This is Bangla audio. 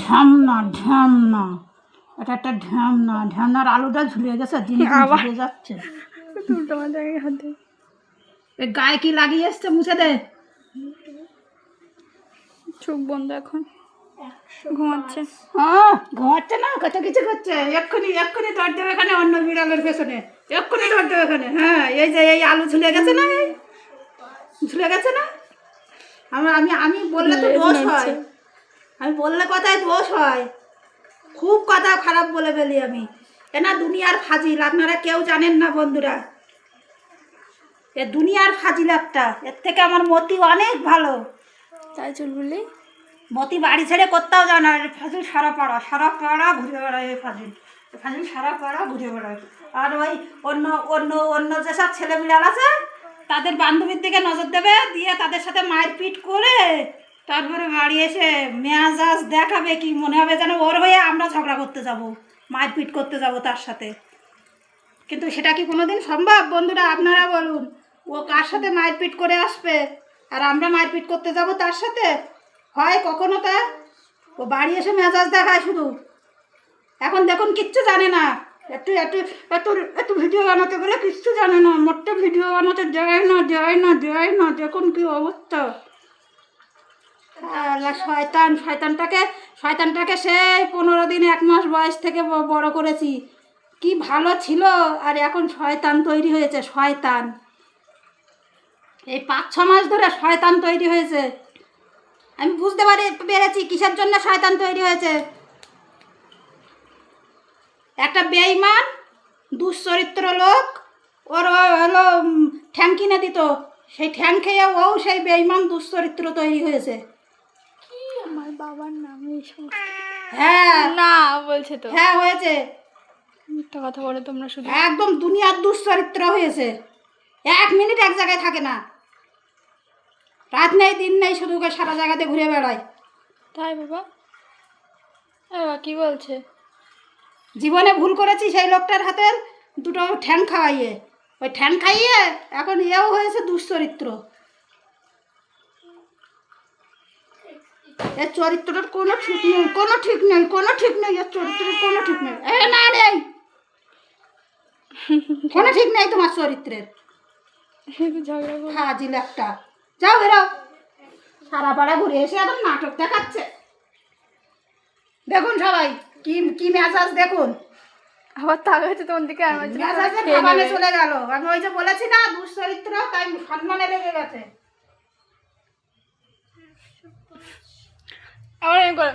ঢ্যামনা ঢ্যামনা, এটা একটা ঢ্যামনা, ঢ্যামনার আলুটা ঝুলে গেছে, দিন দিন ঝুলে যাচ্ছে। এ গায়ে কি লাগিয়ে এসছে, মুছে দে। চোখ বন্ধ, এখন ঘুমাচ্ছে। হ্যাঁ ঘুমাচ্ছে না, কত কিছু করছে। এক্ষুনি এক্ষুনি দৌড় দেবে এখানে অন্য বিড়ালের পেছনে, এক্ষুনি দৌড় দেবে এখানে। হ্যাঁ এই যে এই আলু ঝুলে গেছে না, এই ঝুলে গেছে না। আমি আমি বললে তো দোষ হয়, আমি বললে কথায় দোষ হয়। খুব কথা খারাপ বলে ফেলি আমি। না দুনিয়ার ফাজিল, আপনারা কেউ জানেন না বন্ধুরা। এ দুনিয়ার ফাজিল একটা, এর থেকে আমার মতি অনেক ভালো। তাই চুলগুলি মতি বাড়ি ছেড়ে কোথাও যায় না। ফাজিল সারা পাড়া ঘুরে বেড়ায়। এই ফাজিল সারা পাড়া ঘুরে বেড়ায়। আর ওই অন্য অন্য অন্য যেসব ছেলে বিড়াল আছে তাদের বান্ধবীর দিকে নজর দেবে, দিয়ে তাদের সাথে মারপিট করে তারপরে বাড়ি এসে মেজাজ দেখাবে, কি মনে হবে যেন ওর হয়ে আমরা ঝগড়া করতে যাব, মারপিট করতে যাব তার সাথে। কিন্তু সেটা কি কোনোদিন সম্ভব বন্ধুরা? আপনারা বলুন। ও কার সাথে মারপিট করে আসবে আর আমরা মারপিট করতে যাব তার সাথে? হয় কখনো তা? ও বাড়ি এসে মেজাজ দেখায় শুধু। এখন দেখুন কিচ্ছু জানে না, একটু একটু একটু একটু ভিডিও বানাতে বলে কিচ্ছু জানে না, মোটে ভিডিও বানাতে যায় না। দেখুন কি অবস্থা। শয়তানটাকে সেই 15 দিন 1 মাস বয়স থেকে বড় করেছি, কি ভালো ছিল, আর এখন শয়তান তৈরি হয়েছে। শয়তান এই 5-6 মাস ধরে শয়তান তৈরি হয়েছে। আমি বুঝতে পেরেছি কিসের জন্য শয়তান তৈরি হয়েছে। একটা বেঈমান দুশ্চরিত্র লোক ওর হলো ঠ্যাং কিনে দিত, সেই ঠ্যাং খেয়ে ও সেই বেঈমান দুশ্চরিত্র তৈরি হয়েছে। কি আমার বাবার নাম এই সমস্ত? হ্যাঁ না বলছে তো, হ্যাঁ হয়েছে। মিথ্যা কথা বলে তোমরা শুধু। একদম দুনিয়ার দুশ্চরিত্র হয়েছে। 1 মিনিট এক জায়গায় থাকে না, রাত নেই দিন নেই, শুধু সারা জায়গাতে ঘুরে বেড়ায়। তাই বাবা? বাবা কি বলছে? জীবনে ভুল করেছি সেই লোকটার হাতের 2টো ঠ্যাং খাওয়াইয়ে, ওই ঠ্যাং খাইয়ে এখন এও হয়েছে দুশ্চরিত্র। এর চরিত্রের কোনো ঠিক নেই, এর চরিত্রের কোনো ঠিক নেই। না নেই, কোনো ঠিক নেই তোমার চরিত্রের। ঝগড়া করে ফাজিল একটা। যাও বেরো। সারা পাড়া ঘুরে এসে এখন নাটক দেখাচ্ছে। দেখুন সবাই কি কি মেজাজ দেখুন। আবার তাকাচ্ছে তোমার দিকে, আর মেজাজে ভাবানে চলে গেল। আমি ওই যে বলেছি না দুশ্চরিত্র, তাই সম্মানে লেগে গেছে। আবার আমি করে